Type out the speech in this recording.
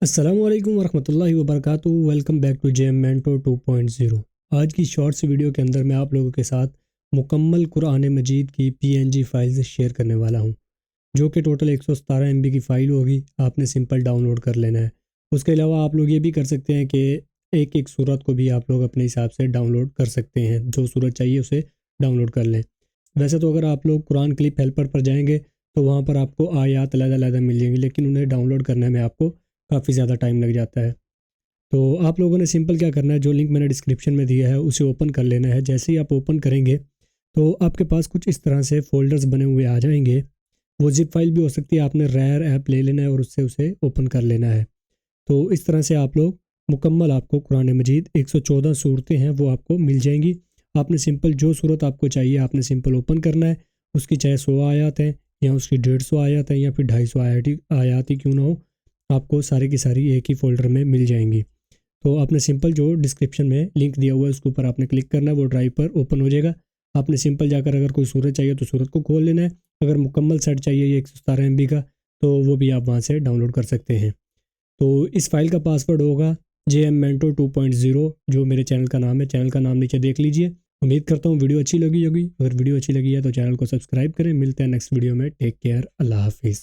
अस्सलामुअलैकुम वरहमतुल्लाहि वबरकातुहू। Welcome back to JM mentor 2.0। आज की शॉर्ट्स वीडियो के अंदर मैं आप लोगों के साथ मुकम्मल कुरान मजीद की पीएनजी फाइल्स शेयर करने वाला हूं, जो कि टोटल 117 एमबी की फ़ाइल होगी। आपने सिंपल डाउनलोड कर लेना है। उसके अलावा आप लोग ये भी कर सकते हैं कि एक एक सूरत को भी आप लोग अपने हिसाब से डाउनलोड कर सकते हैं। जो सूरत चाहिए उसे डाउनलोड कर लें। वैसे तो अगर आप लोग कुरान क्लिप हेल्पर पर जाएंगे तो वहाँ पर आपको आयात अलग-अलग मिल जाएंगी, लेकिन उन्हें डाउनलोड करने में आपको काफ़ी ज़्यादा टाइम लग जाता है। तो आप लोगों ने सिंपल क्या करना है, जो लिंक मैंने डिस्क्रिप्शन में दिया है उसे ओपन कर लेना है। जैसे ही आप ओपन करेंगे तो आपके पास कुछ इस तरह से फ़ोल्डर्स बने हुए आ जाएंगे। वो ज़िप फाइल भी हो सकती है। आपने रेयर ऐप ले लेना है और उससे उसे ओपन कर लेना है। तो इस तरह से आप लोग मुकम्मल आपको कुरान मजीद 114 सूरतें हैं वो आपको मिल जाएंगी। आपने सिंपल जो सूरत आपको चाहिए आपने सिंपल ओपन करना है। उसकी चाहे 100 आयत हैं या उसकी 150 आयत हैं या फिर 250 आयत ही क्यों ना हो, आपको सारी की सारी एक ही फ़ोल्डर में मिल जाएंगी। तो आपने सिंपल जो डिस्क्रिप्शन में लिंक दिया हुआ है उसके ऊपर आपने क्लिक करना है, वो ड्राइव पर ओपन हो जाएगा। आपने सिंपल जाकर अगर कोई सूरत चाहिए तो सूरत को खोल लेना है। अगर मुकम्मल सेट चाहिए ये 117 एमबी का, तो वो भी आप वहाँ से डाउनलोड कर सकते हैं। तो इस फाइल का पासवर्ड होगा JM Mentor 2.0, जो मेरे चैनल का नाम है। चैनल का नाम नीचे देख लीजिए। उम्मीद करता हूँ वीडियो अच्छी लगी होगी। अगर वीडियो अच्छी लगी है तो चैनल को सब्सक्राइब करें। मिलते हैं नेक्स्ट वीडियो में। Take care. अल्लाह हाफिज़।